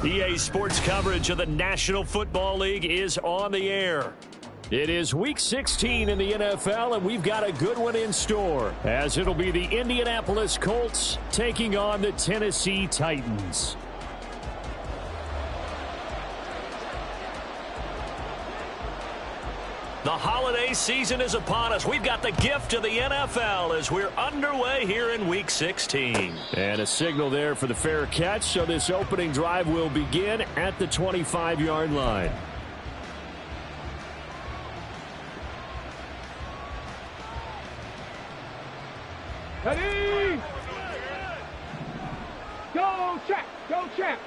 EA Sports coverage of the National Football League is on the air. It is Week 16 in the NFL, and we've got a good one in store, as it'll be the Indianapolis Colts taking on the Tennessee Titans. The holiday season is upon us. We've got the gift of the NFL as we're underway here in Week 16. And a signal there for the fair catch, so this opening drive will begin at the 25-yard line. Ready? Go, check! Go, check!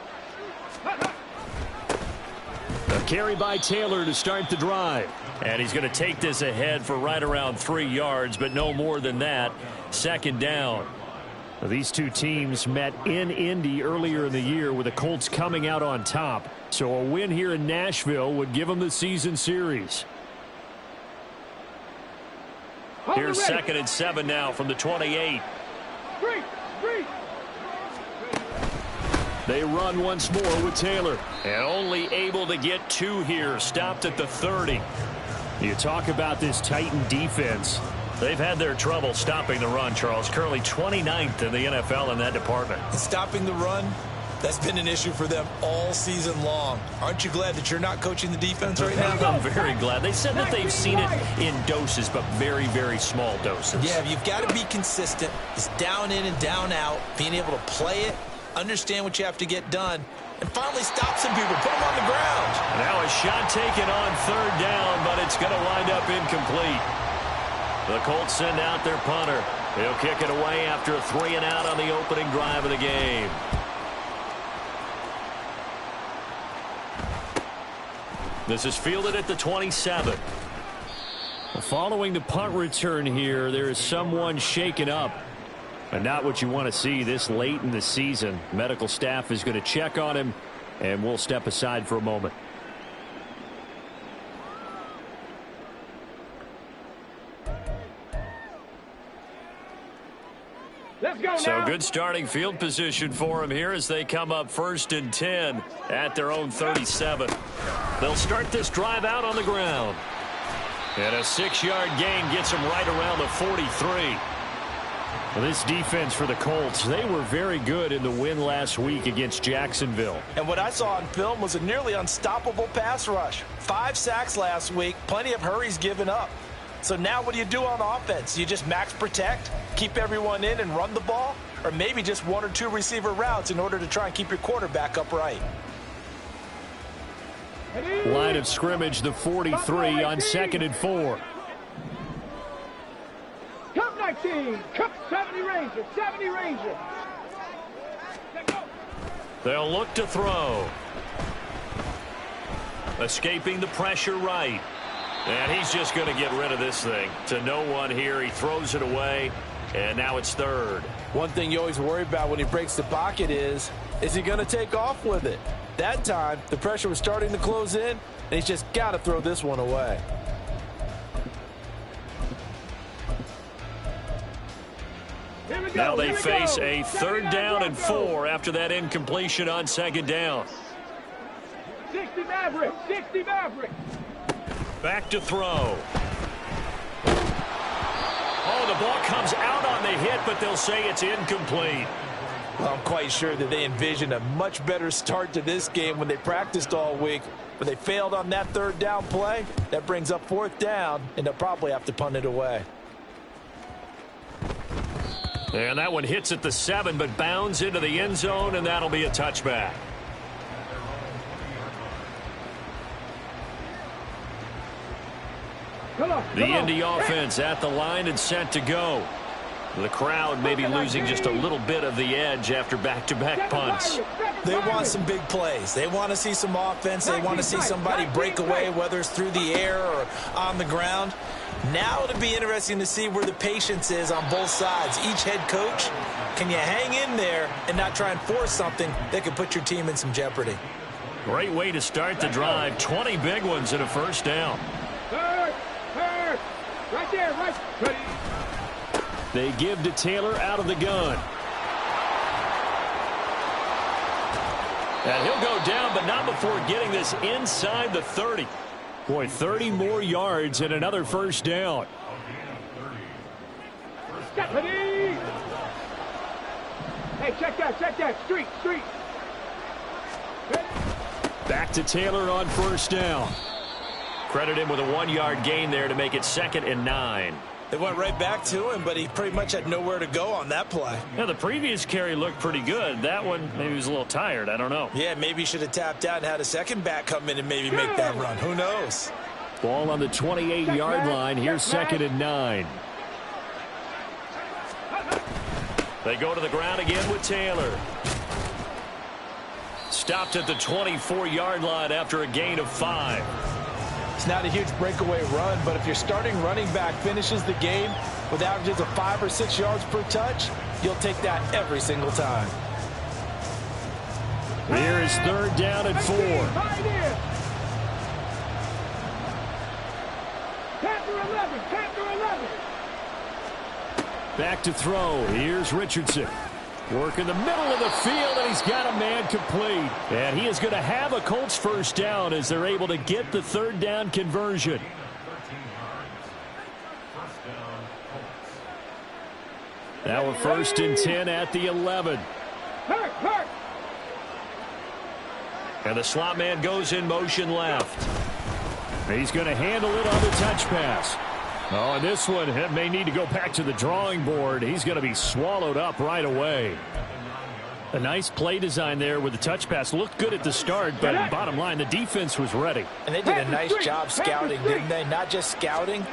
A carry by Taylor to start the drive. And he's going to take this ahead for right around 3 yards, but no more than that. Second down. Well, these two teams met in Indy earlier in the year with the Colts coming out on top. So a win here in Nashville would give them the season series. Here's 2nd and 7 now from the 28. They run once more with Taylor. And only able to get 2 here. Stopped at the 30. You talk about this Titan defense. They've had their trouble stopping the run, Charles. Currently 29th in the NFL in that department. Stopping the run, that's been an issue for them all season long. Aren't you glad that you're not coaching the defense right now? I'm very glad. They said that they've seen it in doses, but very, very small doses. Yeah, you've got to be consistent. It's down in and down out, being able to play it, understand what you have to get done, and finally stop some people, put them on the ground. Now a shot taken on 3rd down, but it's going to wind up incomplete. The Colts send out their punter. He'll kick it away after a 3-and-out on the opening drive of the game. This is fielded at the 27. Following the punt return here, there is someone shaken up. And not what you want to see this late in the season. Medical staff is going to check on him, and we'll step aside for a moment. Let's go now. So good starting field position for him here as they come up 1st and 10 at their own 37. They'll start this drive out on the ground. And a 6-yard gain gets them right around the 43. Well, this defense for the Colts, they were very good in the win last week against Jacksonville. And what I saw on film was a nearly unstoppable pass rush. 5 sacks last week, plenty of hurries given up. So now what do you do on offense? You just max protect, keep everyone in and run the ball? Or maybe just 1 or 2 receiver routes in order to try and keep your quarterback upright? Line of scrimmage, the 43 on 2nd and 4. Cup 19, Cup 70 Ranger, 70 Ranger. They'll look to throw. Escaping the pressure right. And he's just going to get rid of this thing. To no one here. He throws it away. And now it's 3rd. One thing you always worry about when he breaks the pocket is he going to take off with it? That time, the pressure was starting to close in, and he's just got to throw this one away. Now they face a 3rd down and 4 after that incompletion on 2nd down. 60 Maverick, 60 Maverick. Back to throw. Oh, the ball comes out on the hit, but they'll say it's incomplete. Well, I'm quite sure that they envisioned a much better start to this game when they practiced all week. But they failed on that 3rd down play. That brings up 4th down, and they'll probably have to punt it away. And that one hits at the 7, but bounds into the end zone, and that'll be a touchback. The Indy offense at the line and set to go. The crowd may be losing just a little bit of the edge after back-to-back punts. They want some big plays. They want to see some offense. They want to see somebody break away, whether it's through the air or on the ground. Now it'll be interesting to see where the patience is on both sides. Each head coach, can you hang in there and not try and force something that could put your team in some jeopardy? Great way to start the drive. 20 big ones and a 1st down. Right there, right. Ready. They give to Taylor out of the gun. And he'll go down, but not before getting this inside the 30. Boy, 30 more yards and another first down. Stephanie! Hey, check that. Street. Back to Taylor on first down. Credit him with a 1-yard gain there to make it 2nd and 9. They went right back to him, but he pretty much had nowhere to go on that play. Now, the previous carry looked pretty good. That one, maybe he was a little tired. I don't know. Yeah, maybe he should have tapped out and had a second back come in and maybe make that run. Who knows? Ball on the 28-yard line. Here's 2nd and 9. They go to the ground again with Taylor. Stopped at the 24-yard line after a gain of 5. It's not a huge breakaway run, but if your starting running back finishes the game with averages of 5 or 6 yards per touch, you'll take that every single time. Here is 3rd down and 4. Panther 11. Back to throw. Here's Richardson. Work in the middle of the field, and he's got a man complete. And he is going to have a Colts first down as they're able to get the 3rd down conversion. Now a 1st and 10 at the 11. Hurt. And the slot man goes in motion left. He's going to handle it on the touch pass. Oh, and this one may need to go back to the drawing board. He's going to be swallowed up right away. A nice play design there with the touch pass. Looked good at the start, but bottom line, the defense was ready. And they did a nice job scouting, didn't they? Not just scouting,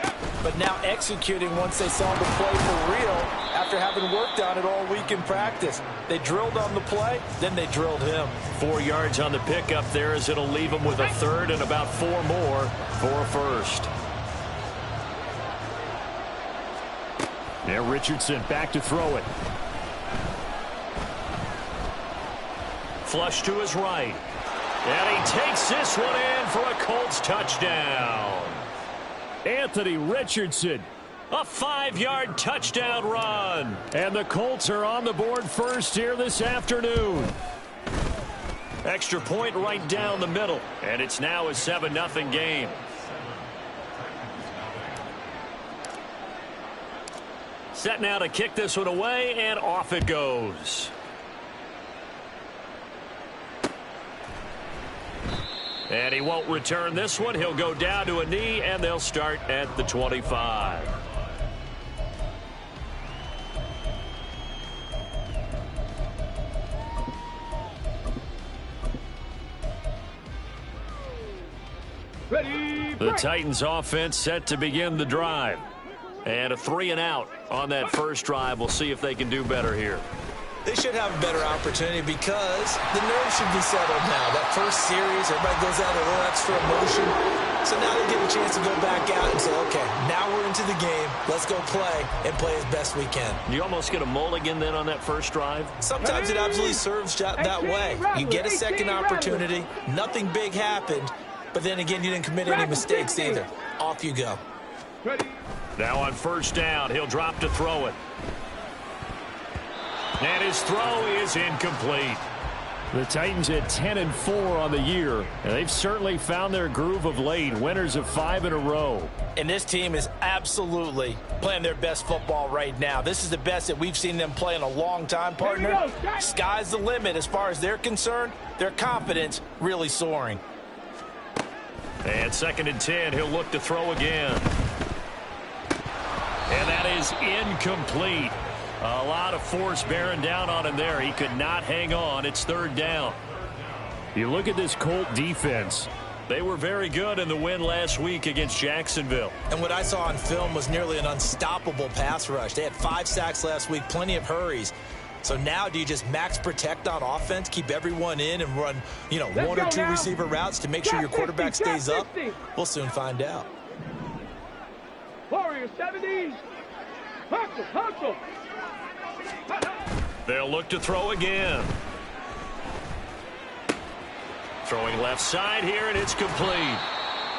but now executing once they saw the play for real after having worked on it all week in practice. They drilled on the play, then they drilled him. 4 yards on the pickup there as it'll leave him with a 3rd and about 4 more for a first. Now Richardson back to throw it. Flush to his right. And he takes this one in for a Colts touchdown. Anthony Richardson. A 5-yard touchdown run. And the Colts are on the board first here this afternoon. Extra point right down the middle. And it's now a 7-0 game. Set now to kick this one away, and off it goes. And he won't return this one. He'll go down to a knee, and they'll start at the 25. The Titans offense set to begin the drive. And a 3 and out on that first drive. We'll see if they can do better here. They should have a better opportunity because the nerves should be settled now. That first series, everybody goes out with a little extra emotion. So now they get a chance to go back out and say, okay, now we're into the game. Let's go play and play as best we can. You almost get a mulligan then on that first drive? Sometimes it absolutely serves that way. You get a second opportunity. Nothing big happened. But then again, you didn't commit any mistakes either. Off you go. Now on first down, he'll drop to throw it. And his throw is incomplete. The Titans at 10-4 on the year, and they've certainly found their groove of late, winners of 5 in a row. And this team is absolutely playing their best football right now. This is the best that we've seen them play in a long time, partner. Sky's the limit as far as they're concerned. Their confidence really soaring. And 2nd and 10, he'll look to throw again. And that is incomplete. A lot of force bearing down on him there. He could not hang on. It's 3rd down. You look at this Colt defense. They were very good in the win last week against Jacksonville. And what I saw on film was nearly an unstoppable pass rush. They had 5 sacks last week, plenty of hurries. So now do you just max protect on offense, keep everyone in and run, 1 or 2 receiver routes to make sure your quarterback stays up? We'll soon find out. Warrior 70s. Hustle. They'll look to throw again. Throwing left side here, and it's complete.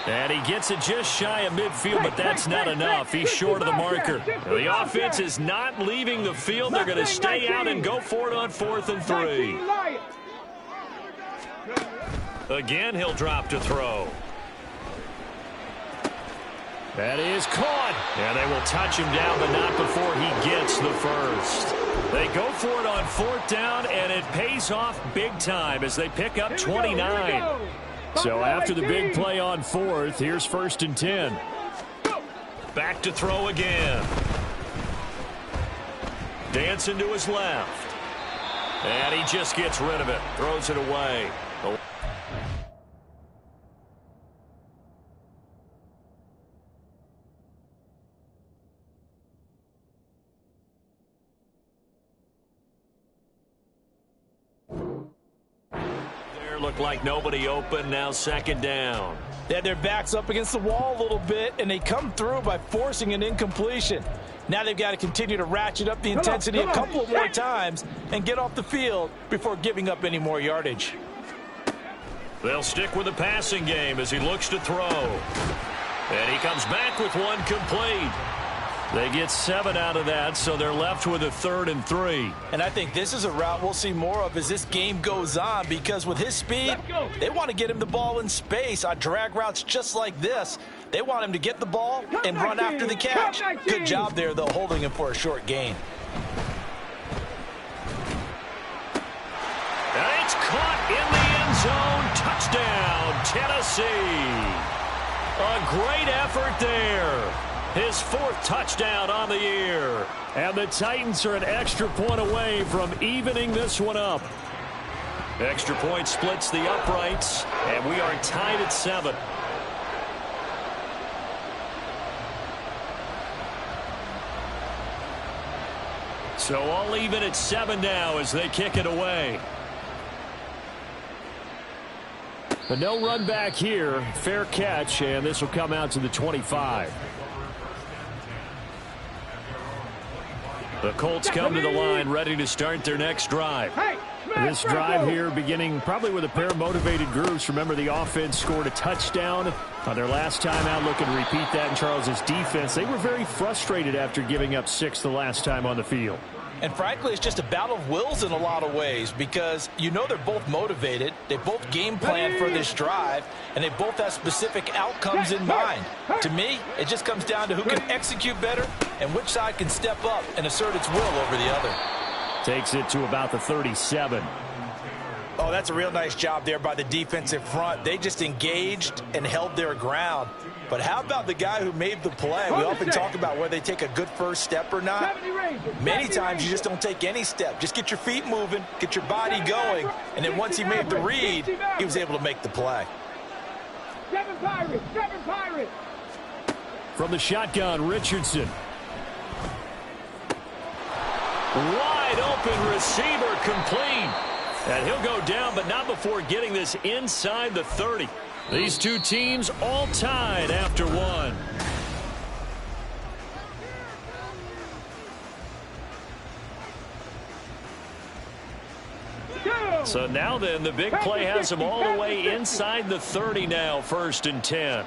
And he gets it just shy of midfield, but that's not enough. He's short of the marker. The offense is not leaving the field. They're going to stay out and go for it on 4th and 3. Again, he'll drop to throw. That is caught. And they will touch him down, but not before he gets the first. They go for it on 4th down, and it pays off big time as they pick up 29. So after the big play on 4th, here's 1st and 10. Back to throw again. Dancing to his left. And he just gets rid of it. Throws it away. Looked like nobody open. Now 2nd down. They had their backs up against the wall a little bit, and they come through by forcing an incompletion. Now they've got to continue to ratchet up the intensity a couple of more times and get off the field before giving up any more yardage. They'll stick with the passing game as he looks to throw. And he comes back with one complete. They get 7 out of that, so they're left with a 3rd and 3. And I think this is a route we'll see more of as this game goes on, because with his speed, they want to get him the ball in space on drag routes just like this. They want him to get the ball and run after the catch. Good job there, though, holding him for a short gain. And it's caught in the end zone. Touchdown, Tennessee. A great effort there. His 4th touchdown on the year. And the Titans are an extra point away from evening this one up. Extra point splits the uprights, and we are tied at 7. So all even at 7 now as they kick it away. But no run back here. Fair catch, and this will come out to the 25. The Colts come to the line ready to start their next drive. This drive here beginning probably with a pair of motivated groups. Remember, the offense scored a touchdown on their last time out, looking to repeat that in Charles's defense. They were very frustrated after giving up 6 the last time on the field. And frankly, it's just a battle of wills in a lot of ways, because you know they're both motivated. They both game plan for this drive, and they both have specific outcomes in mind. To me, it just comes down to who can execute better and which side can step up and assert its will over the other. Takes it to about the 37. Oh, that's a real nice job there by the defensive front. They just engaged and held their ground. But how about the guy who made the play? We often talk about whether they take a good first step or not. Many times you just don't take any step. Just get your feet moving, get your body going, and then once he made the read, he was able to make the play. 7 Pirates, 7 Pirates. From the shotgun, Richardson. Wide open receiver, complete. And he'll go down, but not before getting this inside the 30. These two teams all tied after 1. So now then, the big play has them all the way inside the 30 now, 1st and 10.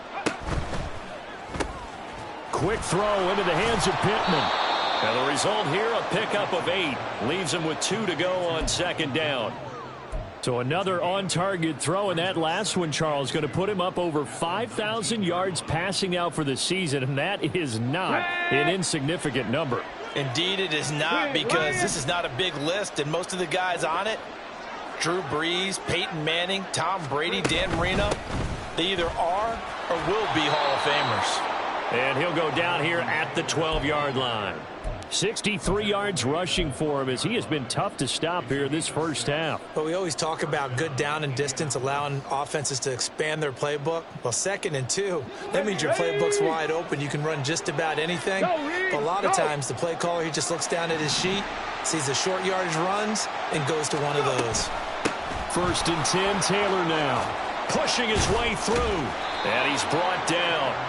Quick throw into the hands of Pittman. And the result here, a pickup of 8. Leaves him with 2 to go on 2nd down. So another on-target throw, and that last one, Charles, going to put him up over 5,000 yards passing out for the season, and that is not an insignificant number. Indeed it is not, because this is not a big list, and most of the guys on it, Drew Brees, Peyton Manning, Tom Brady, Dan Marino, they either are or will be Hall of Famers. And he'll go down here at the 12-yard line. 63 yards rushing for him, as he has been tough to stop here this first half. But we always talk about good down and distance, allowing offenses to expand their playbook. Well, 2nd and 2, that means your playbook's wide open. You can run just about anything. But a lot of times the play caller, he just looks down at his sheet, sees the short yardage runs, and goes to one of those. 1st and 10, Taylor now. Pushing his way through. And he's brought down.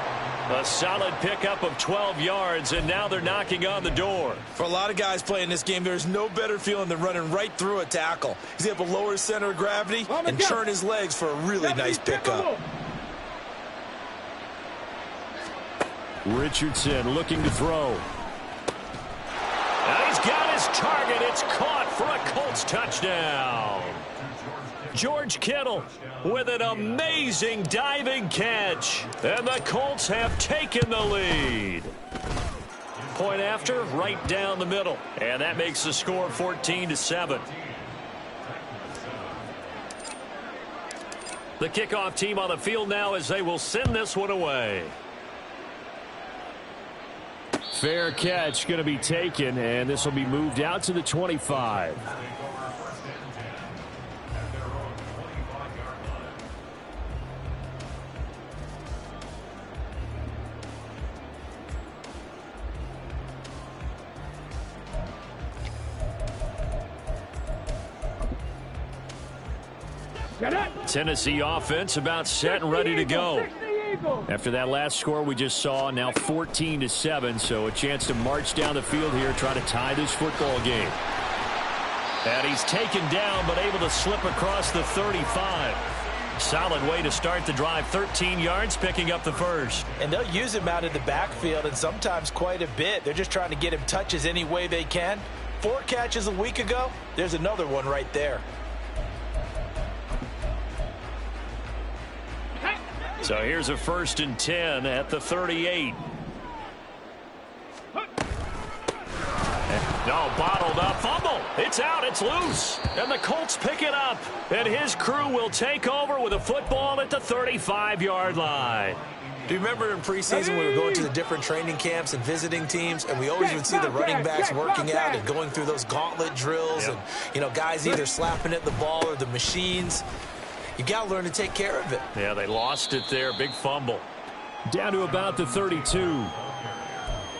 A solid pickup of 12 yards, and now they're knocking on the door. For a lot of guys playing this game, there's no better feeling than running right through a tackle. He's able to lower his center of gravity and turn his legs for a really nice pickup. Richardson looking to throw. And he's got his target. It's caught for a Colts touchdown. George Kittle with an amazing diving catch. And the Colts have taken the lead. Point after, right down the middle. And that makes the score 14-7. The kickoff team on the field now as they will send this one away. Fair catch going to be taken, and this will be moved out to the 25. Tennessee offense about set and ready to go. After that last score we just saw, now 14-7, so a chance to march down the field here, try to tie this football game. And he's taken down, but able to slip across the 35. Solid way to start the drive, 13 yards, picking up the first. And they'll use him out of the backfield, and sometimes quite a bit. They're just trying to get him touches any way they can. 4 catches a week ago, there's another one right there. So here's a 1st and 10 at the 38. No, bottled up, fumble. It's out, it's loose. And the Colts pick it up. And his crew will take over with a football at the 35-yard line. Do you remember in preseason we were going to the different training camps and visiting teams, and we always would see the running backs working out and going through those gauntlet drills, and, you know, guys either slapping at the ball or the machines. You got to learn to take care of it. Yeah, they lost it there. Big fumble. Down to about the 32.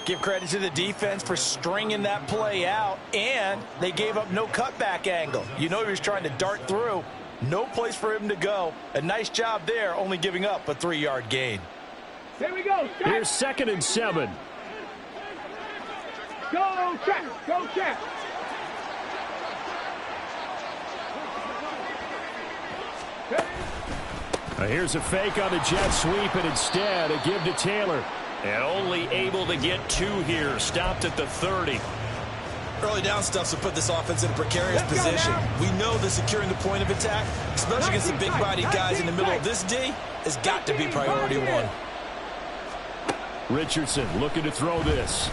Give credit to the defense for stringing that play out, and they gave up no cutback angle. You know he was trying to dart through. No place for him to go. A nice job there, only giving up a 3-yard gain. Here we go. Here's 2nd and 7. Go, check. Go, check. Here's a fake on the jet sweep, and instead a give to Taylor. And only able to get 2 here. Stopped at the 30. Early down stuff to put this offense in a precarious position. We know that securing the point of attack, especially against the big-bodied guys in the middle of this D, has got to be priority 1. Richardson looking to throw this.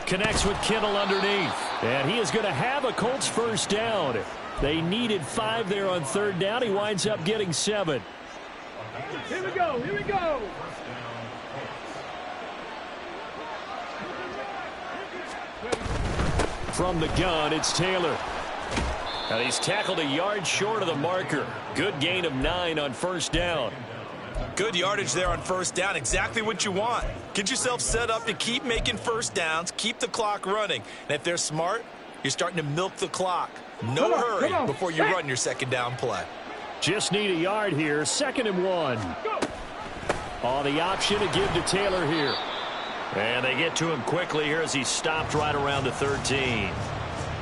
Connects with Kittle underneath. And he is going to have a Colts 1st down. They needed 5 there on 3rd down. He winds up getting 7. Here we go. Here we go. From the gun, it's Taylor. And he's tackled a yard short of the marker. Good gain of 9 on 1st down. Good yardage there on 1st down. Exactly what you want. Get yourself set up to keep making 1st downs. Keep the clock running. And if they're smart, you're starting to milk the clock. No hurry before you run your 2nd down play. Just need a yard here. 2nd and 1. On the option to give to Taylor here. And they get to him quickly here as he's stopped right around the 13.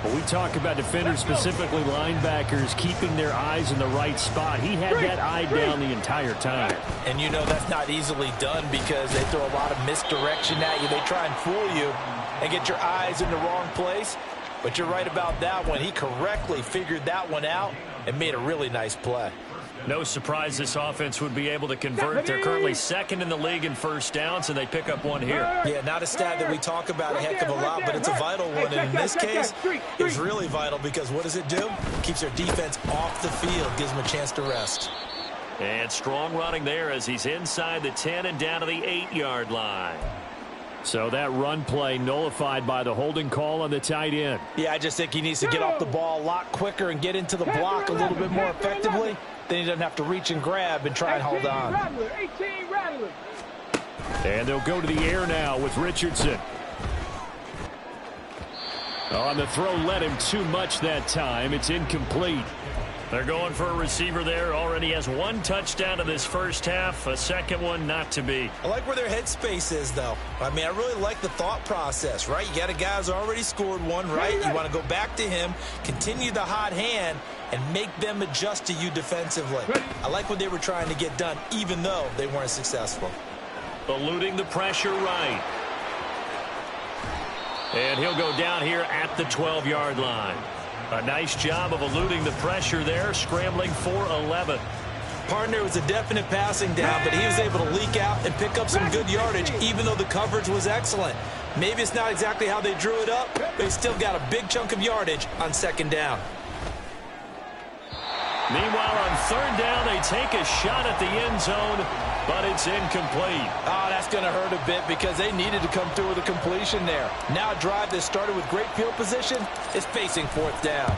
When we talk about defenders, specifically linebackers, keeping their eyes in the right spot, he had that eye down the entire time. And you know that's not easily done because they throw a lot of misdirection at you. They try and fool you and get your eyes in the wrong place. But you're right about that one. He correctly figured that one out and made a really nice play. No surprise this offense would be able to convert. They're currently 2nd in the league in 1st downs, and they pick up 1 here. Yeah, not a stat that we talk about a heck of a lot, but it's a vital one. And in this case, it's really vital because what does it do? It keeps their defense off the field, gives them a chance to rest. And strong running there as he's inside the 10 and down to the 8-yard line. So that run play nullified by the holding call on the tight end. Yeah, I just think he needs to get off the ball a lot quicker and get into the block a little bit more effectively. Then he doesn't have to reach and grab and try and hold on. And they'll go to the air now with Richardson. On the throw, led him too much that time. It's incomplete. They're going for a receiver there. Already has 1 touchdown in this 1st half. A 2nd one not to be. I like where their headspace is, though. I mean, I really like the thought process, right? You got a guy who's already scored 1, right? You want to go back to him, continue the hot hand, and make them adjust to you defensively. I like what they were trying to get done, even though they weren't successful. Eluding the pressure right. And he'll go down here at the 12-yard line. A nice job of eluding the pressure there, scrambling for 11. Partner, was a definite passing down, but he was able to leak out and pick up some good yardage, even though the coverage was excellent. Maybe it's not exactly how they drew it up, but he still got a big chunk of yardage on second down. Meanwhile, on third down, they take a shot at the end zone, but it's incomplete. Oh, that's going to hurt a bit because they needed to come through with a completion there. Now a drive that started with great field position is facing fourth down.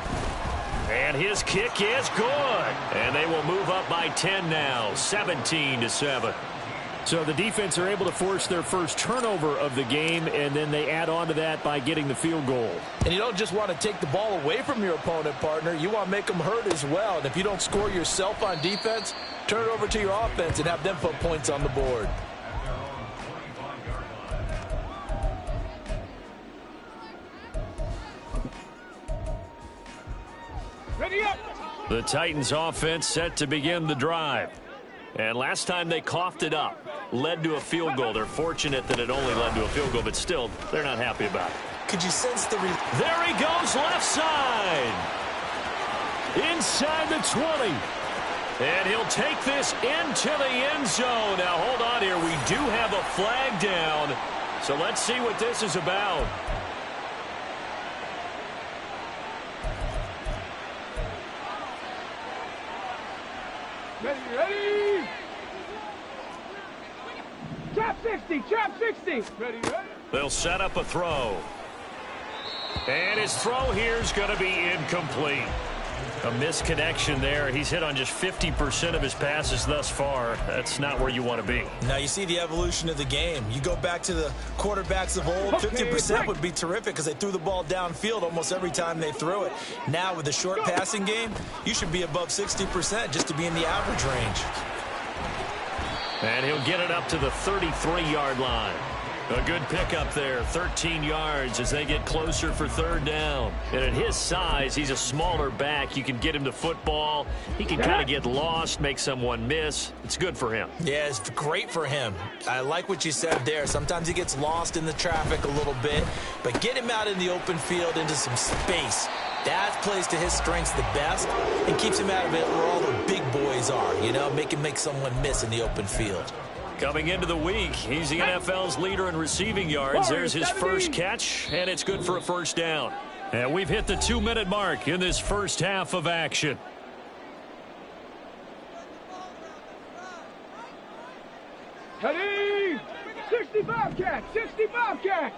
And his kick is good. And they will move up by 10 now, 17-7. So the defense are able to force their first turnover of the game, and then they add on to that by getting the field goal. And you don't just want to take the ball away from your opponent, partner. You want to make them hurt as well. And if you don't score yourself on defense, turn it over to your offense and have them put points on the board. Ready up. The Titans offense set to begin the drive. And last time they coughed it up, led to a field goal. They're fortunate that it only led to a field goal, but still, they're not happy about it. Could you sense the... There he goes, left side. Inside the 20. And he'll take this into the end zone. Now, hold on here. We do have a flag down. So let's see what this is about. Ready, ready. Trap 60, trap 60. Ready, ready. They'll set up a throw. And his throw here is going to be incomplete. A misconnection there. He's hit on just 50% of his passes thus far. That's not where you want to be. Now you see the evolution of the game. You go back to the quarterbacks of old, 50% would be terrific because they threw the ball downfield almost every time they threw it. Now with the short passing game, you should be above 60% just to be in the average range. And he'll get it up to the 33-yard line. A good pickup there, 13 yards as they get closer for third down. And at his size, he's a smaller back. You can get him to football. He can kind of get lost, make someone miss. It's good for him. Yeah, it's great for him. I like what you said there. Sometimes he gets lost in the traffic a little bit, but get him out in the open field into some space. That plays to his strengths the best and keeps him out of it where all the big boys are, you know, make someone miss in the open field. Coming into the week, he's the NFL's leader in receiving yards. There's his first catch, and it's good for a first down. And we've hit the 2-minute mark in this first half of action. Ready. 65 cat, 65 cat.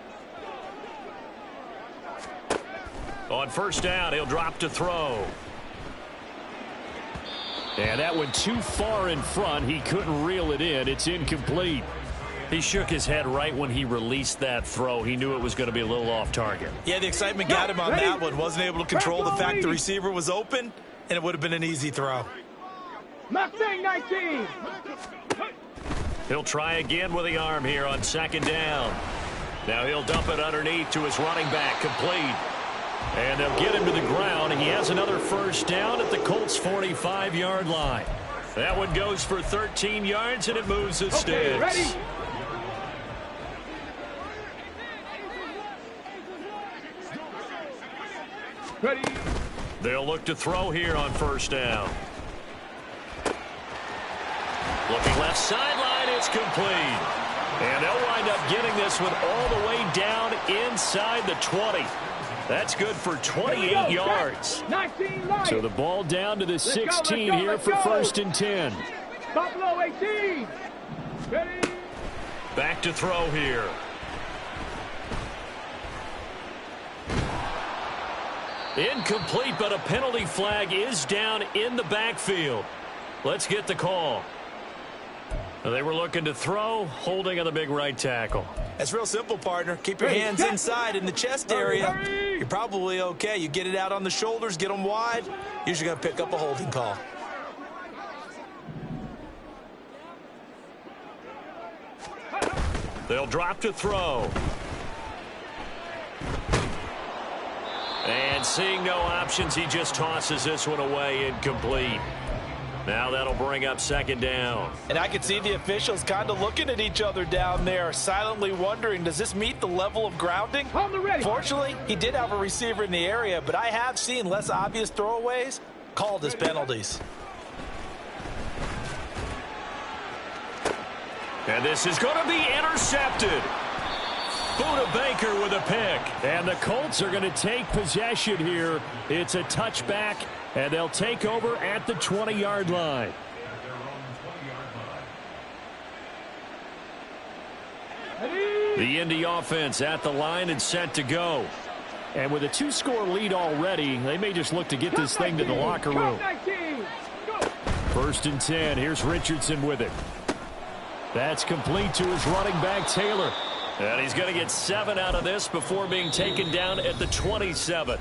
On first down, he'll drop to throw. And that went too far in front. He couldn't reel it in. It's incomplete. He shook his head right when he released that throw. He knew it was going to be a little off target. Yeah, the excitement got him on that one. Wasn't able to control the fact the receiver was open, and it would have been an easy throw. Mustang 19. He'll try again with the arm here on second down. Now he'll dump it underneath to his running back, complete. And they'll get him to the ground. He has another first down at the Colts' 45-yard line. That one goes for 13 yards, and it moves the sticks. Ready. Ready. They'll look to throw here on first down. Looking left sideline, it's complete. And they'll wind up getting this one all the way down inside the 20. That's good for 28 yards. So the ball down to the 16 here for first and 10. Buffalo 18. Ready. Back to throw here. Incomplete, but a penalty flag is down in the backfield. Let's get the call. They were looking to throw, holding on the big right tackle. That's real simple, partner. Keep your hands inside in the chest area. You're probably okay. You get it out on the shoulders, get them wide. Usually going to pick up a holding call. They'll drop to throw. And seeing no options, he just tosses this one away, incomplete. Now that'll bring up second down. And I could see the officials kind of looking at each other down there, silently wondering, does this meet the level of grounding? Fortunately, he did have a receiver in the area, but I have seen less obvious throwaways called as penalties. And this is going to be intercepted. Buda Baker with a pick. And the Colts are going to take possession here. It's a touchback, and they'll take over at the 20-yard line. The Indy offense at the line and set to go. And with a 2-score lead already, they may just look to get this thing to the locker room. 1st and 10. Here's Richardson with it. That's complete to his running back, Taylor. And he's going to get 7 out of this before being taken down at the 27.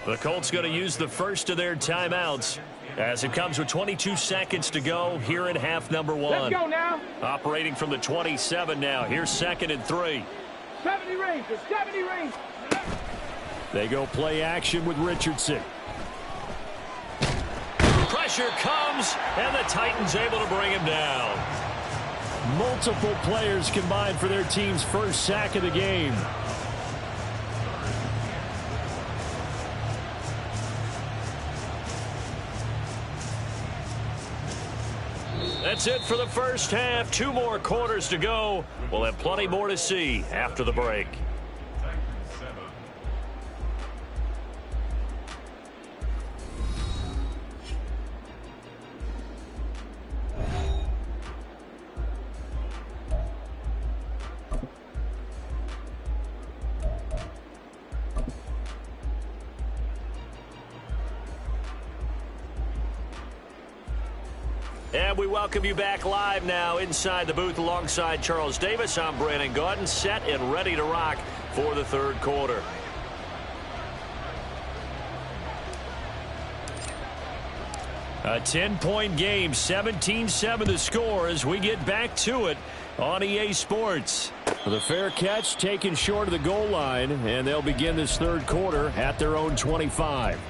The Colts going to use the first of their timeouts as it comes with 22 seconds to go here in half number 1. Let's go now. Operating from the 27 now. Here's 2nd and 3. 70 range. 70 range. They go play action with Richardson. Pressure comes, and the Titans able to bring him down. Multiple players combined for their team's first sack of the game. That's it for the first half. 2 more quarters to go. We'll have plenty more to see after the break. And we welcome you back live now inside the booth alongside Charles Davis. I'm Brandon Gaudin, set and ready to rock for the 3rd quarter. A 10-point game, 17-7 the score as we get back to it on EA Sports. The fair catch taken short of the goal line, and they'll begin this 3rd quarter at their own 25.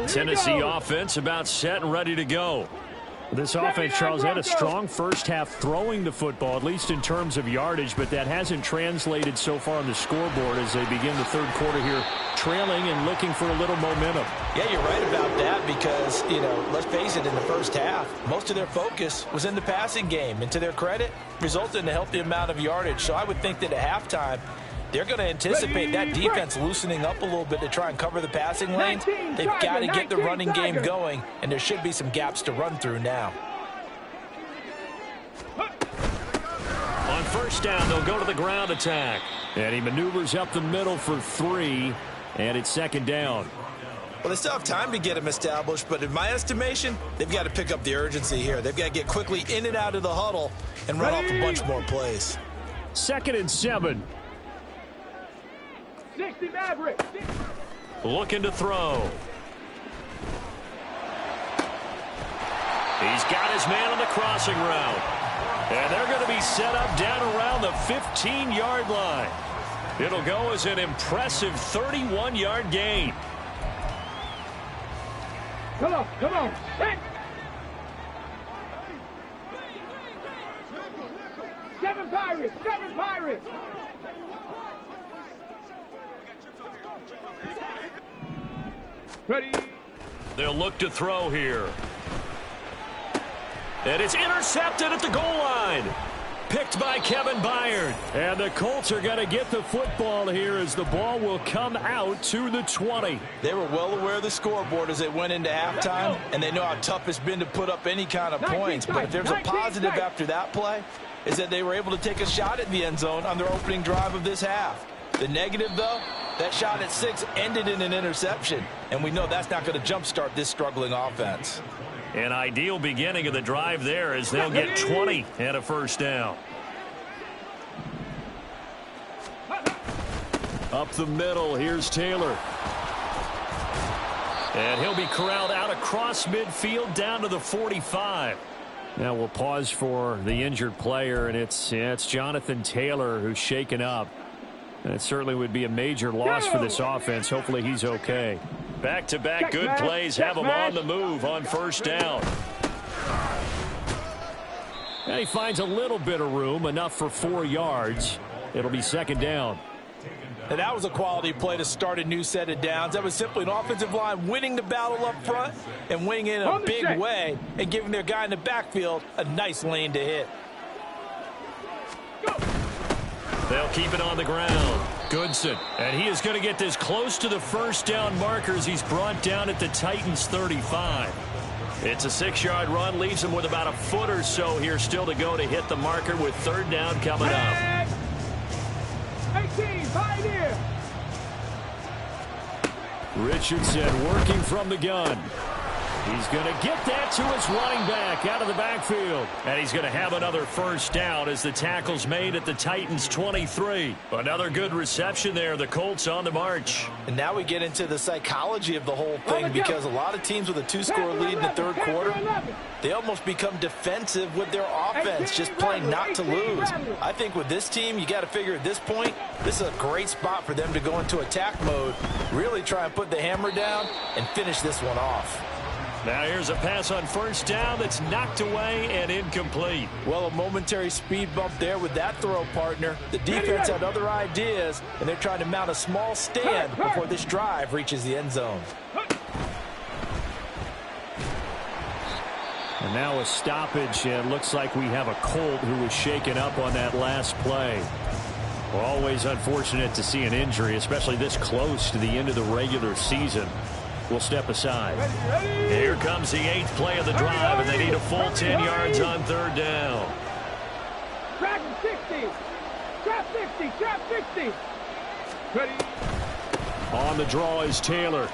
Tennessee offense about set and ready to go. This offense, Charles, had a strong first half throwing the football, at least in terms of yardage, but that hasn't translated so far on the scoreboard as they begin the 3rd quarter here, trailing and looking for a little momentum. Yeah, you're right about that because, let's face it, in the first half, most of their focus was in the passing game. And to their credit, resulted in a healthy amount of yardage. So I would think that at halftime, they're going to anticipate that defense loosening up a little bit to try and cover the passing lanes. They've got to get the running game going, and there should be some gaps to run through now. On 1st down, they'll go to the ground attack. And he maneuvers up the middle for 3, and it's 2nd down. Well, they still have time to get him established, but in my estimation, they've got to pick up the urgency here. They've got to get quickly in and out of the huddle and run off a bunch more plays. 2nd and 7. 60 Maverick. Looking to throw. He's got his man on the crossing route. And they're going to be set up down around the 15-yard line. It'll go as an impressive 31-yard gain. Come on, come on. Hey. 7 Pirates, 7 Pirates. Ready. They'll look to throw here. And it's intercepted at the goal line. Picked by Kevin Byard. And the Colts are going to get the football here as the ball will come out to the 20. They were well aware of the scoreboard as they went into halftime, and they know how tough it's been to put up any kind of points. But if there's a positive after that play, is that they were able to take a shot at the end zone on their opening drive of this half. The negative, though, that shot at 6 ended in an interception, and we know that's not going to jumpstart this struggling offense. An ideal beginning of the drive there as they'll get 20 and a 1st down. Up the middle, here's Taylor. And he'll be corralled out across midfield down to the 45. Now we'll pause for the injured player, and it's Jonathan Taylor who's shaken up. And it certainly would be a major loss for this offense. Hopefully he's okay. Back-to-back good plays have him on the move on first down. And he finds a little bit of room, enough for 4 yards. It'll be second down. And that was a quality play to start a new set of downs. That was simply an offensive line winning the battle up front and winning it in a big way and giving their guy in the backfield a nice lane to hit. They'll keep it on the ground. Goodson. And he is going to get this close to the first down markers. He's brought down at the Titans' 35. It's a 6-yard run. Leaves him with about a foot or so here still to go to hit the marker with third down coming up. 18, Pioneer. Richardson working from the gun. He's going to get that to his running back out of the backfield. And he's going to have another first down as the tackle's made at the Titans' 23. Another good reception there. The Colts on the march. And now we get into the psychology of the whole thing, because a lot of teams with a 2-score lead in the third quarter, they almost become defensive with their offense, just playing not to lose. I think with this team, you got to figure at this point, this is a great spot for them to go into attack mode, really try and put the hammer down and finish this one off. Now here's a pass on first down that's knocked away and incomplete. Well, a momentary speed bump there with that throw, partner. The defense had other ideas, and they're trying to mount a small stand before this drive reaches the end zone. And now a stoppage, and looks like we have a Colt who was shaken up on that last play. We're always unfortunate to see an injury, especially this close to the end of the regular season. We'll step aside. Here comes the 8th play of the drive, and they need a full 10 yards on third down. Trap 60. Trap 60. Trap 60. Ready. On the draw is Taylor.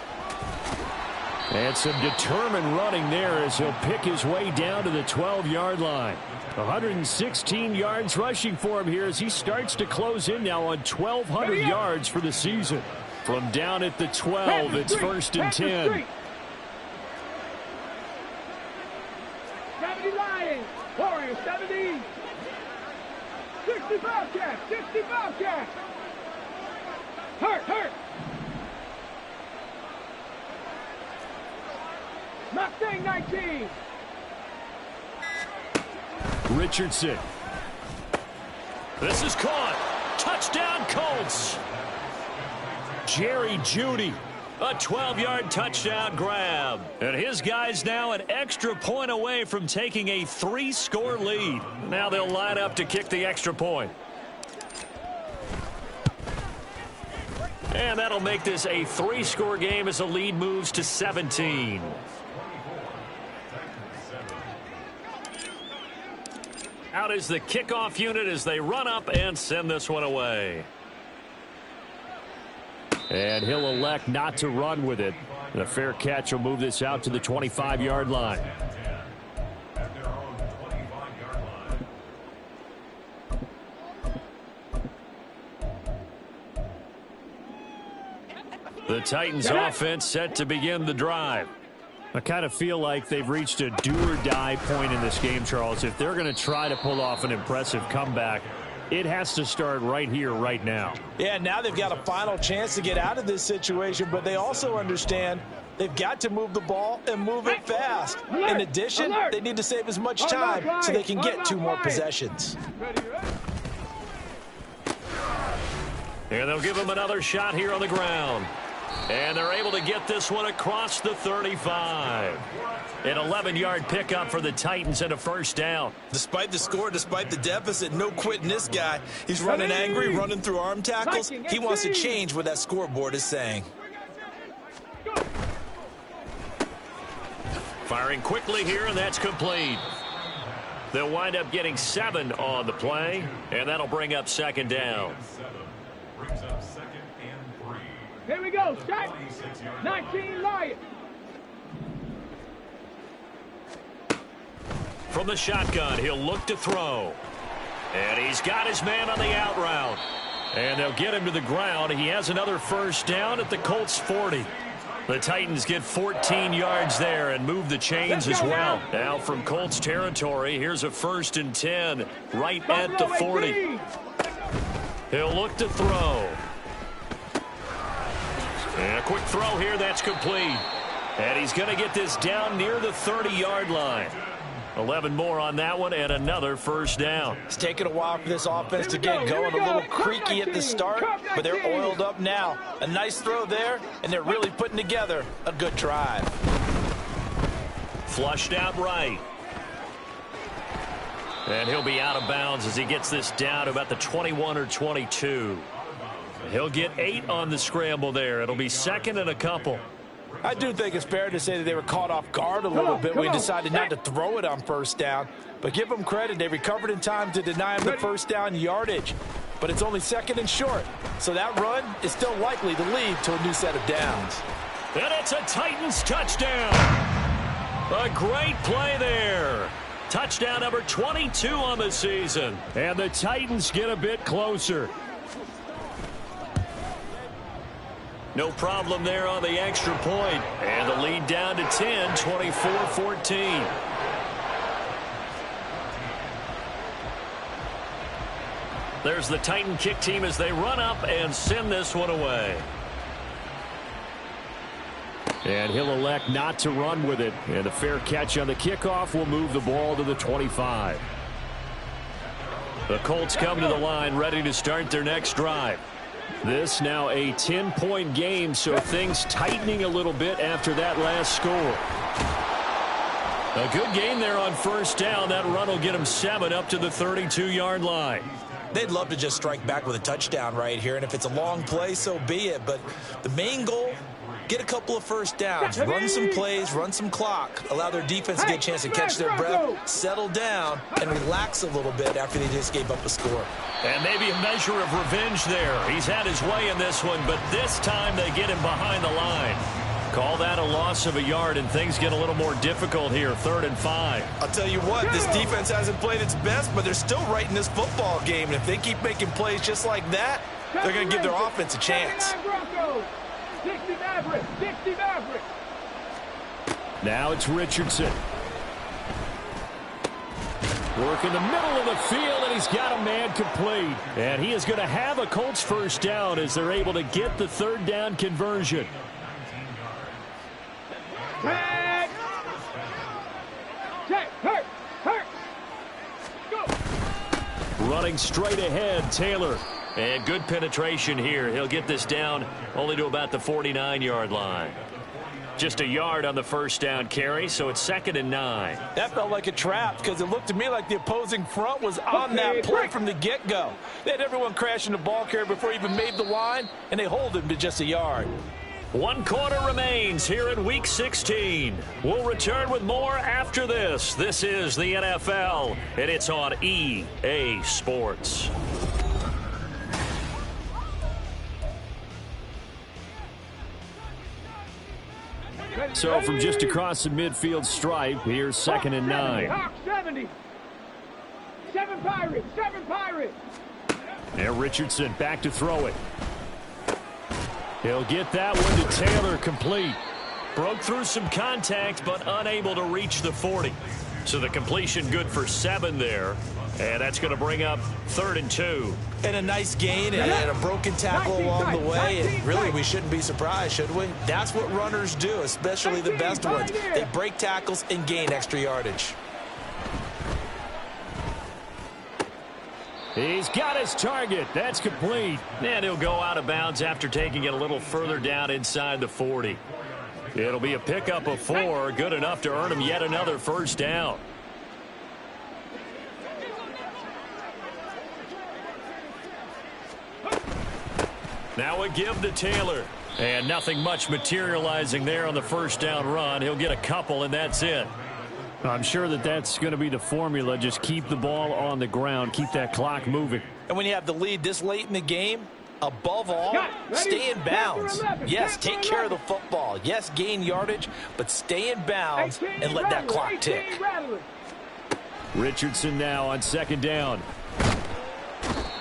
And some determined running there as he'll pick his way down to the 12-yard line. 116 yards rushing for him here as he starts to close in now on 1,200 yards for the season. From down at the 12, it's first and 10. 70 Lions. Warriors 70. 60 Bobcats. 60 Bobcats. Hurt. Mustang 19. Richardson. This is caught. Touchdown Colts. Jerry Jeudy, a 12-yard touchdown grab. And his guys now an extra point away from taking a 3-score lead. Now they'll line up to kick the extra point. And that'll make this a 3-score game as the lead moves to 17. Out is the kickoff unit as they run up and send this one away. And he'll elect not to run with it. And a fair catch will move this out to the 25-yard line. The Titans offense set to begin the drive. I kind of feel like they've reached a do-or-die point in this game, Charles. If they're going to try to pull off an impressive comeback, it has to start right here, right now. Yeah, now they've got a final chance to get out of this situation, but they also understand they've got to move the ball and move it fast. In addition, they need to save as much time so they can get 2 more possessions. And they'll give him another shot here on the ground. And they're able to get this one across the 35. An 11-yard pickup for the Titans and a first down. Despite the score, despite the deficit, no quitting this guy. He's running angry, running through arm tackles. He wants to change what that scoreboard is saying. Firing quickly here, and that's complete. They'll wind up getting 7 on the play, and that'll bring up second down. Here we go. Shot. 19 Lions. From the shotgun, he'll look to throw. And he's got his man on the out route. And they'll get him to the ground. He has another first down at the Colts 40. The Titans get 14 yards there and move the chains as well. Now from Colts territory, here's a first and 10 right at the 40. He'll look to throw. And a quick throw here, that's complete. And he's going to get this down near the 30-yard line. 11 more on that one and another first down. It's taken a while for this offense to get going. A little creaky at the start, but they're oiled up now. A nice throw there, and they're really putting together a good drive. Flushed out right. And he'll be out of bounds as he gets this down to about the 21 or 22. He'll get 8 on the scramble there. It'll be second and a couple. I do think it's fair to say that they were caught off guard a little bit when we decided not to throw it on first down. But give them credit. They recovered in time to deny him the first down yardage. But it's only second and short. So that run is still likely to lead to a new set of downs. And it's a Titans touchdown. A great play there. Touchdown number 22 on the season. And the Titans get a bit closer. No problem there on the extra point. And the lead down to 10, 24-14. There's the Titan kick team as they run up and send this one away. And he'll elect not to run with it. And a fair catch on the kickoff will move the ball to the 25. The Colts come to the line ready to start their next drive. This now a 10-point game, so things tightening a little bit after that last score. A good game there on first down. That run will get them 7 up to the 32-yard line. They'd love to just strike back with a touchdown right here, and if it's a long play, so be it. But the main goal, get a couple of first downs, run some plays, run some clock, allow their defense to get a chance to catch their breath, settle down, and relax a little bit after they just gave up a score. And maybe a measure of revenge there. He's had his way in this one, but this time they get him behind the line. Call that a loss of a yard, and things get a little more difficult here, 3rd and 5. I'll tell you what, this defense hasn't played its best, but they're still right in this football game. And if they keep making plays just like that, they're going to give their offense a chance. 60 Maverick, 60 Maverick. Now it's Richardson. Work in the middle of the field, and he's got a man complete. And he is going to have a Colts first down as they're able to get the 3rd down conversion. Tag. Check. Hurt. Go. Running straight ahead, Taylor. And good penetration here. He'll get this down only to about the 49-yard line. Just a yard on the first down carry, so it's 2nd and 9. That felt like a trap because it looked to me like the opposing front was on that play from the get-go. They had everyone crashing the ball carrier before he even made the line, and they hold him to just a yard. 1 quarter remains here in Week 16. We'll return with more after this. This is the NFL, and it's on EA Sports. So from just across the midfield stripe, here's 2nd and 9. Hawk 70. 7 Pirates. 7 Pirates. There, Richardson back to throw it. He'll get that one to Taylor, complete. Broke through some contact, but unable to reach the 40. So the completion good for 7 there. And that's going to bring up 3rd and 2. And a nice gain and a broken tackle along the way. And really, we shouldn't be surprised, should we? That's what runners do, especially the best ones. They break tackles and gain extra yardage. He's got his target. That's complete. And he'll go out of bounds after taking it a little further down inside the 40. It'll be a pickup of 4, good enough to earn him yet another first down. Now a give to Taylor. And nothing much materializing there on the first down run. He'll get a couple, and that's it. I'm sure that that's going to be the formula. Just keep the ball on the ground. Keep that clock moving. And when you have the lead this late in the game, above all, stay in bounds. Yes, take care of the football. Yes, gain yardage, but stay in bounds and let that clock tick. Richardson now on 2nd down.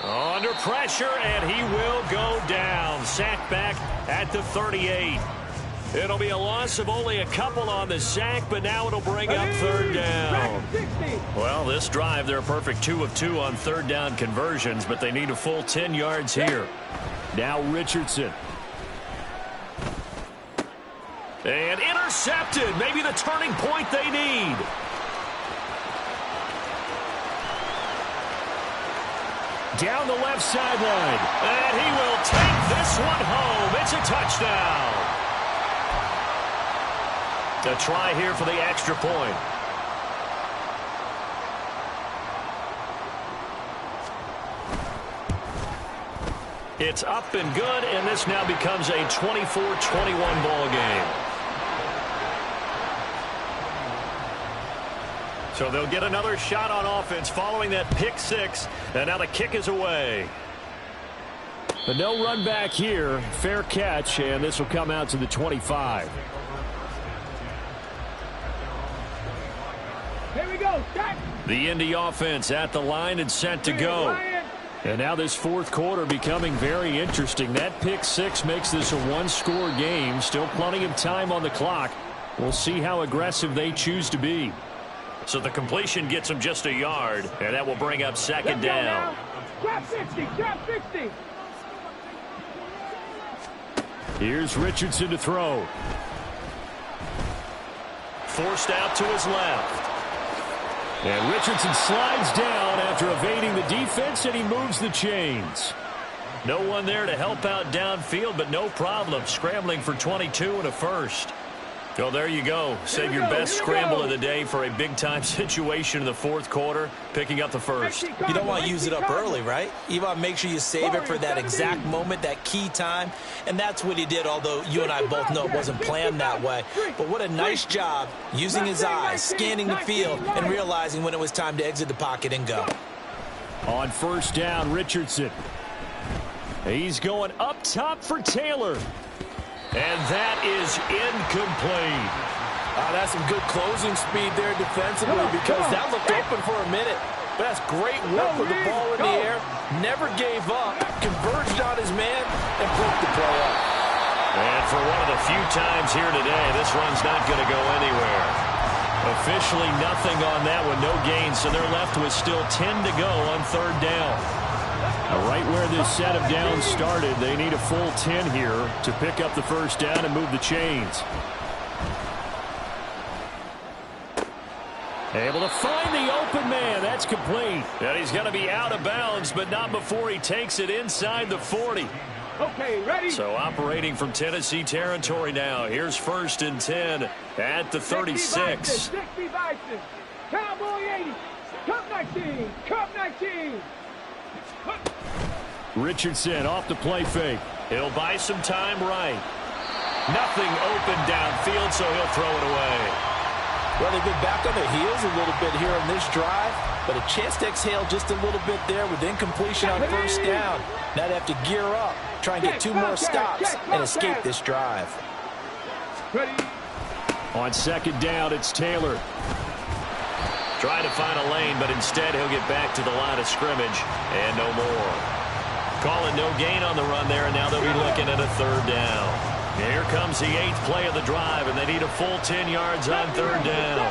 Under pressure, and he will go down. Sacked back at the 38. It'll be a loss of only a couple on the sack, but now it'll bring up 3rd down. Well, this drive, they're a perfect 2 of 2 on 3rd down conversions, but they need a full 10 yards here. Now Richardson. And intercepted. Maybe the turning point they need. Down the left sideline. And he will take this one home. It's a touchdown. A try here for the extra point. It's up and good, and this now becomes a 24-21 ball game. So they'll get another shot on offense following that pick six, and now the kick is away. But no run back here. Fair catch, and this will come out to the 25. Here we go. Start. The Indy offense at the line and set to go. And now this fourth quarter becoming very interesting. That pick six makes this a one-score game. Still plenty of time on the clock. We'll see how aggressive they choose to be. So the completion gets them just a yard, and that will bring up second down. Drop 60, drop 60. Here's Richardson to throw. Forced out to his left. And Richardson slides down after evading the defense, and he moves the chains. No one there to help out downfield, but no problem. Scrambling for 22 and a first. So there you go. Save your best scramble of the day for a big-time situation in the fourth quarter, picking up the first. You don't want to use it up early, right? You want to make sure you save it for that exact moment, that key time. And that's what he did, although you and I both know it wasn't planned that way. But what a nice job using his eyes, scanning the field, and realizing when it was time to exit the pocket and go. On first down, Richardson. He's going up top for Taylor. And that is incomplete. That's some good closing speed there defensively because that looked open for a minute. But that's great work with the ball in the air. Never gave up, converged on his man, and broke the play up. And for one of the few times here today, this run's not going to go anywhere. Officially nothing on that one, no gain, so they're left with still 10 to go on third down. Right where this set of downs started, they need a full 10 here to pick up the first down and move the chains. Able to find the open man. That's complete. And he's going to be out of bounds, but not before he takes it inside the 40. Okay, ready? So operating from Tennessee territory now. Here's first and 10 at the 36. 60 Bison, Cowboy 80, Cup 19, Cup 19. Richardson off the play fake. He'll buy some time right. Nothing open downfield, so he'll throw it away. Well, they've been back on their heels a little bit here on this drive, but a chance to exhale just a little bit there with incompletion on first down. Now they have to gear up, try and get two more stops and escape this drive. Ready? On second down, it's Taylor. Trying to find a lane, but instead he'll get back to the line of scrimmage and no more. Calling no gain on the run there, and now they'll be looking at a third down. Here comes the 8th play of the drive, and they need a full 10 yards on third down.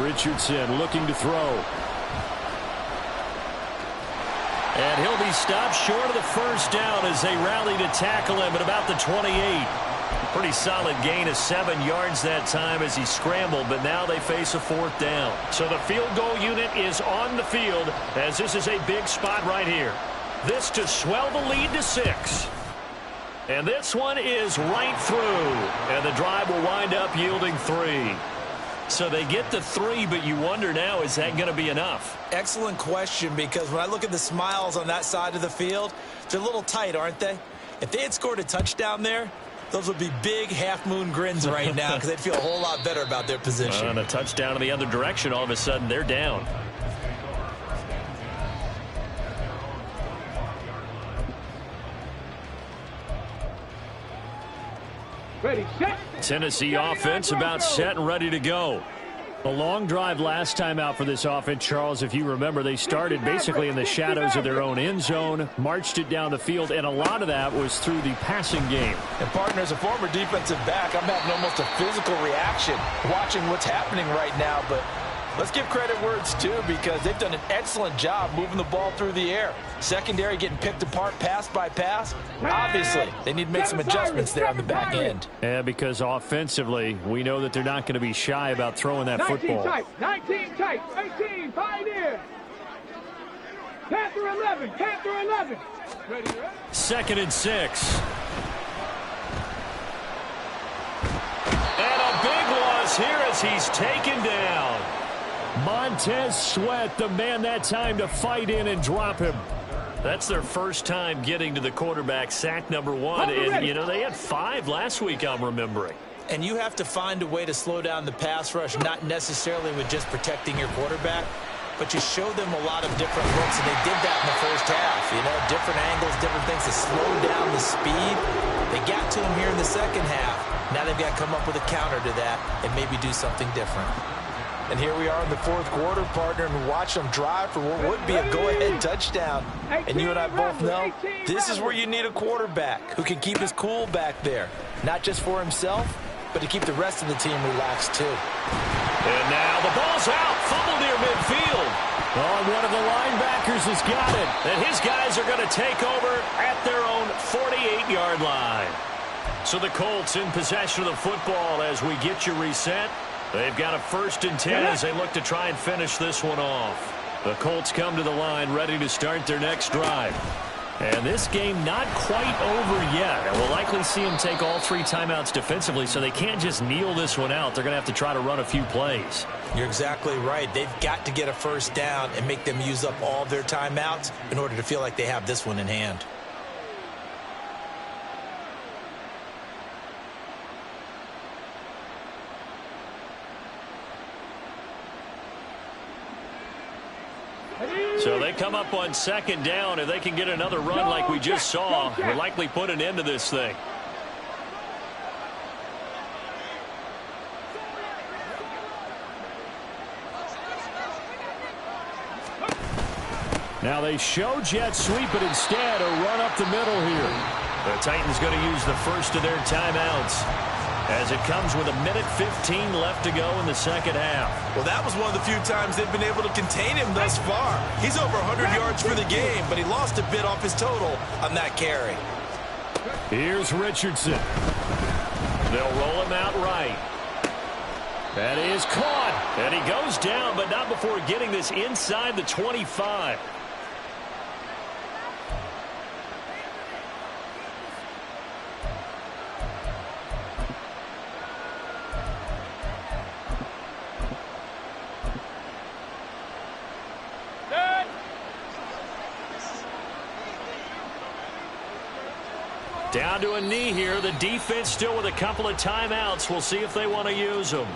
Richardson looking to throw. And he'll be stopped short of the first down as they rally to tackle him at about the 28. Pretty solid gain of 7 yards that time as he scrambled, but now they face a fourth down. So the field goal unit is on the field as this is a big spot right here. This to swell the lead to 6. And this one is right through. And the drive will wind up yielding 3. So they get the 3, but you wonder now, is that going to be enough? Excellent question, because when I look at the smiles on that side of the field, they're a little tight, aren't they? If they had scored a touchdown there, those would be big half-moon grins right now because they'd feel a whole lot better about their position. And a touchdown in the other direction, all of a sudden they're down. Ready, set. Tennessee offense about set and ready to go. A long drive last time out for this offense, Charles. If you remember, they started basically in the shadows of their own end zone, marched it down the field, and a lot of that was through the passing game. And, partner, as a former defensive back, I'm having almost a physical reaction watching what's happening right now. But Let's give credit where it's due because they've done an excellent job moving the ball through the air. Secondary getting picked apart pass by pass. Obviously, they need to make some adjustments there on the back end. Yeah, because offensively, we know that they're not going to be shy about throwing that 19 football. tight, 19 tight, 18, Pioneer. Panther 11, Panther 11. Ready, ready? 2nd and 6. And a big loss here as he's taken down. Montez Sweat, the man that time to fight in and drop him. That's their first time getting to the quarterback, sack number 1. And, you know, they had 5 last week, I'm remembering. And you have to find a way to slow down the pass rush, not necessarily with just protecting your quarterback, but you show them a lot of different looks, and they did that in the first half. You know, different angles, different things to slow down the speed. They got to him here in the second half. Now they've got to come up with a counter to that and maybe do something different. And here we are in the fourth quarter, partner, and watch them drive for what would be a go-ahead touchdown. And you and I both know this is where you need a quarterback who can keep his cool back there, not just for himself, but to keep the rest of the team relaxed too. And now the ball's out, fumble near midfield. Oh, one of the linebackers has got it. And his guys are going to take over at their own 48-yard line. So the Colts in possession of the football as we get you reset. They've got a 1st and 10 as they look to try and finish this one off. The Colts come to the line ready to start their next drive. And this game not quite over yet. And we'll likely see them take all 3 timeouts defensively, so they can't just kneel this one out. They're going to have to try to run a few plays. You're exactly right. They've got to get a first down and make them use up all of their timeouts in order to feel like they have this one in hand. So they come up on 2nd down. If they can get another run like we just saw, we'll likely put an end to this thing. Now they show jet sweep, but instead a run up the middle here. The Titans going to use the first of their timeouts as it comes with 1:15 left to go in the second half. Well, that was one of the few times they've been able to contain him thus far. He's over 100 yards for the game, but he lost a bit off his total on that carry. Here's Richardson. They'll roll him out right. That is caught. And he goes down, but not before getting this inside the 25. Down to a knee here. The defense still with a couple of timeouts. We'll see if they want to use them.